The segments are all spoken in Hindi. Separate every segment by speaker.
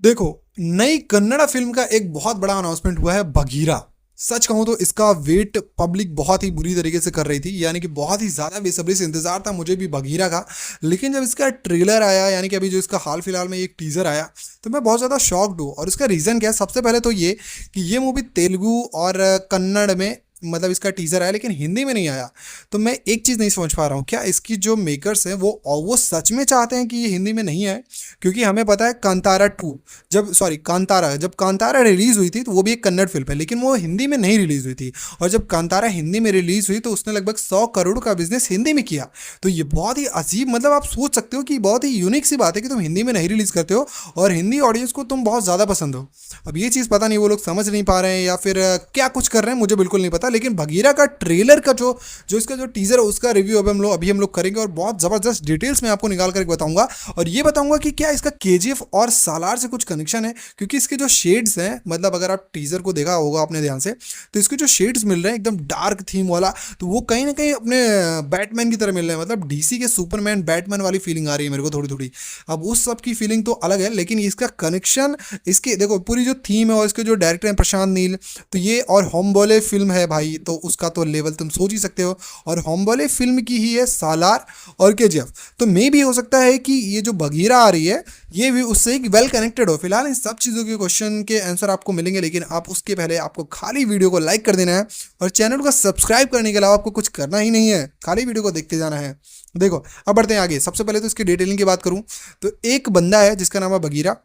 Speaker 1: देखो, नई कन्नड़ा फिल्म का एक बहुत बड़ा अनाउंसमेंट हुआ है, बघीरा। सच कहूं तो इसका वेट पब्लिक बहुत ही बुरी तरीके से कर रही थी, यानी कि बहुत ही ज्यादा बेसब्री से इंतजार था मुझे भी बघीरा का। लेकिन जब इसका ट्रेलर आया, यानी कि अभी जो इसका हाल फिलहाल में एक टीजर आया, तो मैं बहुत ज्यादा शॉक्ड हूँ। और इसका रीजन क्या है? सबसे पहले तो ये कि ये मूवी तेलुगु और कन्नड़ में मतलब इसका टीजर आया, लेकिन हिंदी में नहीं आया। तो मैं एक चीज़ नहीं समझ पा रहा हूँ, क्या इसकी जो मेकर्स हैं वो सच में चाहते हैं कि ये हिंदी में नहीं आए? क्योंकि हमें पता है कांतारा टू, जब कांतारा रिलीज हुई थी तो वो भी एक कन्नड़ फिल्म है, लेकिन वो हिंदी में नहीं रिलीज हुई थी। और जब कांतारा हिंदी में रिलीज हुई तो उसने लगभग 100 करोड़ का बिजनेस हिंदी में किया। तो ये बहुत ही अजीब, मतलब आप सोच सकते हो कि बहुत ही यूनिक सी बात है कि तुम हिंदी में नहीं रिलीज करते हो और हिंदी ऑडियंस को तुम बहुत ज़्यादा पसंद हो। अब ये चीज़ पता नहीं वो लोग समझ नहीं पा रहे हैं या फिर क्या कुछ कर रहे हैं, मुझे बिल्कुल नहीं पता। लेकिन बघीरा का ट्रेलर का जो जो इसका जो टीजर है उसका रिव्यू अभी हम लोग करेंगे और बहुत ज़बरदस्त डिटेल्स में आपको निकाल कर बताऊंगा। और ये बताऊंगा कि क्या इसका केजीएफ और सालार से कुछ कनेक्शन है, क्योंकि इसके जो शेड्स हैं, मतलब अगर आप टीजर को देखा होगा आपने ध्यान से, तो इसके जो शेड्स मिल रहे हैं एकदम डार्क थीम वाला, तो वो कहीं ना कहीं अपने बैटमैन की तरह मिल रहे हैं। मतलब डीसी के सुपरमैन बैटमैन वाली फीलिंग आ रही है मेरे को थोड़ी थोड़ी। अब उस सब की फीलिंग तो अलग है, लेकिन इसका कनेक्शन, इसके देखो पूरी जो थीम है और इसके जो डायरेक्टर हैं प्रशांत नील, तो ये और होमबोले फिल्म है भाई, तो उसका तो लेवल तुम सोच ही सकते हो। और होमबोले फिल्म की ही है सालार और केजीएफ, तो मे भी हो सकता है कि ये जो बघीरा आ रही है ये भी उससे वेल कनेक्टेड हो। फिलहाल इन सब चीज़ों के क्वेश्चन के आंसर आपको मिलेंगे, लेकिन आप उसके पहले आपको खाली वीडियो को लाइक कर देना है और चैनल को सब्सक्राइब करने के अलावा आपको कुछ करना ही नहीं है, खाली वीडियो को देखते जाना है। देखो, अब बढ़ते हैं आगे। सबसे पहले तो इसकी डिटेलिंग की बात करूं तो एक बंदा है जिसका नाम है बघीरा,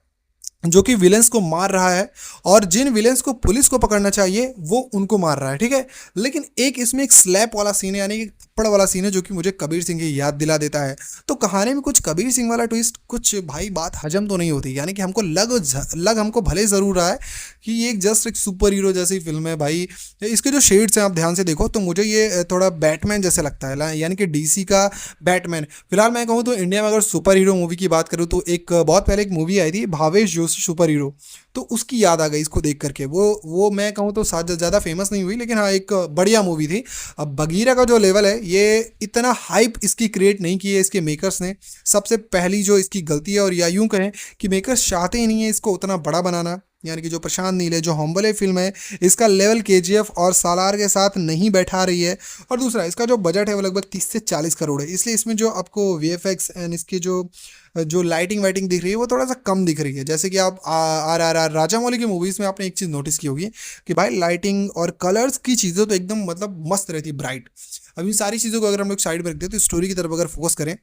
Speaker 1: जो कि विलेंस को मार रहा है और जिन विलेंस को पुलिस को पकड़ना चाहिए वो उनको मार रहा है, ठीक है। लेकिन एक इसमें एक स्लैप वाला सीन है, यानी कि थप्पड़ वाला सीन है, जो कि मुझे कबीर सिंह की याद दिला देता है। तो कहानी में कुछ कबीर सिंह वाला ट्विस्ट, कुछ भाई बात हजम तो नहीं होती, यानी कि हमको लग हमको भले ज़रूर रहा है कि ये एक जस्ट एक सुपर हीरो जैसी फिल्म है भाई। इसके जो शेड्स हैं आप ध्यान से देखो तो मुझे ये थोड़ा बैटमैन जैसे लगता है, यानी कि डीसी का बैटमैन। फिलहाल मैं कहूँ तो इंडिया में अगर सुपर हीरो मूवी की बात करूँ तो एक बहुत पहले एक मूवी आई थी भावेश जोशी सुपर हीरो, तो उसकी याद आ गई इसको देख करके। वो मैं कहूँ तो ज़्यादा फेमस नहीं हुई, लेकिन हाँ एक बढ़िया मूवी थी। अब बघीरा का जो लेवल है, ये इतना हाइप इसकी क्रिएट नहीं की है इसके मेकर्स ने। सबसे पहली जो इसकी गलती है, और या यूं कहें कि मेकर्स चाहते ही नहीं है इसको उतना बड़ा बनाना, यानी कि जो प्रशांत नील है, जो होम्बले फिल्म है, इसका लेवल केजीएफ और सालार के साथ नहीं बैठा रही है। और दूसरा, इसका जो बजट है वो लगभग 30 से 40 करोड़ है, इसलिए इसमें जो आपको वीएफएक्स एंड इसकी जो जो लाइटिंग वाइटिंग दिख रही है वो थोड़ा सा कम दिख रही है। जैसे कि आप आर राजा मौली की मूवीज़ में आपने एक चीज़ नोटिस की होगी कि भाई लाइटिंग और कलर्स की चीज़ें तो एकदम मतलब मस्त रहती है, ब्राइट। अब इन सारी चीज़ों को अगर हम लोग साइड में रखते हैं तो स्टोरी की तरफ अगर फोकस करें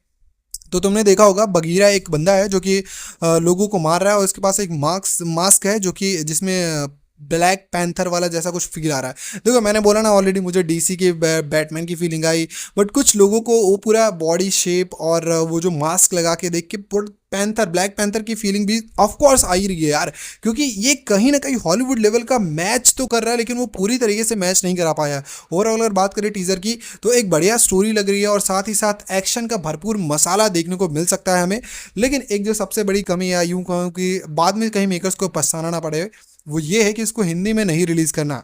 Speaker 1: तो तुमने देखा होगा बघीरा एक बंदा है जो कि लोगों को मार रहा है और उसके पास एक मास्क है जो कि जिसमें ब्लैक पैंथर वाला जैसा कुछ फील आ रहा है। देखो, मैंने बोला ना ऑलरेडी मुझे डीसी के बैटमैन की फीलिंग आई, बट कुछ लोगों को वो पूरा बॉडी शेप और वो जो मास्क लगा के देख के ब्लैक पैंथर की फीलिंग भी ऑफ कोर्स आ ही रही है यार, क्योंकि ये कहीं ना कहीं हॉलीवुड लेवल का मैच तो कर रहा है, लेकिन वो पूरी तरीके से मैच नहीं करा पाया। ओवरऑल अगर बात करें टीजर की तो एक बढ़िया स्टोरी लग रही है और साथ ही साथ एक्शन का भरपूर मसाला देखने को मिल सकता है हमें। लेकिन एक जो सबसे बड़ी कमी है, यूं कहूँ कि बाद में कहीं मेकर्स को पछताना ना पड़े, वो ये है कि इसको हिंदी में नहीं रिलीज़ करना।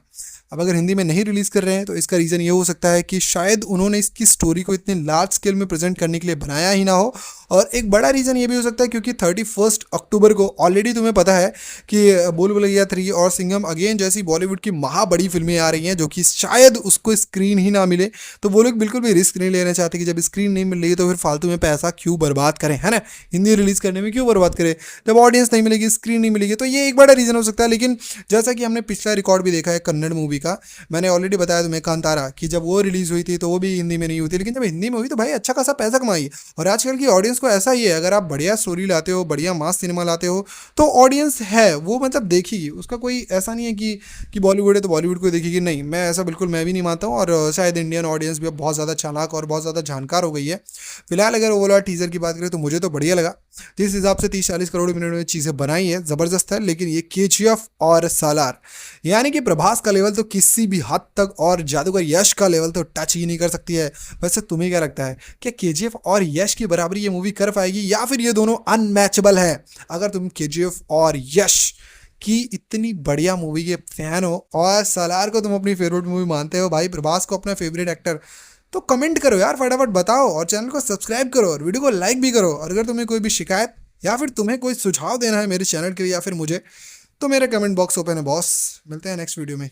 Speaker 1: अब अगर हिंदी में नहीं रिलीज़ कर रहे हैं तो इसका रीज़न ये हो सकता है कि शायद उन्होंने इसकी स्टोरी को इतने लार्ज स्केल में प्रेजेंट करने के लिए बनाया ही ना हो। और एक बड़ा रीज़न ये भी हो सकता है क्योंकि 31 अक्टूबर को ऑलरेडी तुम्हें पता है कि बोल भुलैया 3 और सिंघम अगेन जैसी बॉलीवुड की महा बड़ी फिल्में आ रही हैं, जो कि शायद उसको स्क्रीन ही ना मिले। तो वो लोग बिल्कुल भी रिस्क नहीं लेना चाहते कि जब स्क्रीन नहीं मिल रही है तो फिर फालतू में पैसा क्यों बर्बाद करें, है ना। हिंदी रिलीज़ करने में क्यों बर्बाद करें जब ऑडियंस नहीं मिलेगी, स्क्रीन नहीं मिलेगी। तो ये एक बड़ा रीज़न हो सकता है। लेकिन जैसा कि हमने पिछला रिकॉर्ड भी देखा है कन्नड़ मूवी का, मैंने ऑलरेडी बताया तुम्हें कांतारा कि जब वो रिलीज हुई थी तो वो भी हिंदी में नहीं हुई थी, लेकिन जब हिंदी में हुई तो भाई अच्छा खासा पैसा कमाई। और आजकल की ऑडियंस को ऐसा ही है, अगर आप बढ़िया स्टोरी लाते हो, बढ़िया मास सिनेमा लाते हो, तो ऑडियंस है वो मतलब देखेगी। उसका कोई ऐसा नहीं है कि बॉलीवुड है तो बॉलीवुड को देखेगी, नहीं, मैं ऐसा बिल्कुल मैं भी नहीं मानता हूँ। और शायद इंडियन ऑडियंस भी अब बहुत ज़्यादा चालाक और बहुत ज़्यादा जानकार हो गई है। फिलहाल अगर ओवरऑल टीजर की बात करें तो मुझे तो बढ़िया लगा। जिस हिसाब से 30-40 करोड़ मिनट में चीज़ें बनाई है ज़बरदस्त है। लेकिन ये केजीएफ और सालार, यानी कि प्रभास का लेवल तो किसी भी हद तक और जादूगर यश का लेवल तो टच ही नहीं कर सकती है। वैसे तुम्हें क्या लगता है, क्या केजीएफ और यश की बराबरी ये मूवी कर पाएगी या फिर ये दोनों अनमैचेबल है? अगर तुम केजीएफ और यश की इतनी बढ़िया मूवी के फैन हो और सालार को तुम अपनी फेवरेट मूवी मानते हो, भाई प्रभास को अपना फेवरेट एक्टर, तो कमेंट करो यार, फटाफट बताओ और चैनल को सब्सक्राइब करो और वीडियो को लाइक भी करो। और अगर तुम्हें कोई भी शिकायत या फिर तुम्हें कोई सुझाव देना है मेरे चैनल के लिए या फिर मुझे, तो मेरा कमेंट बॉक्स ओपन है बॉस। मिलते हैं नेक्स्ट वीडियो में।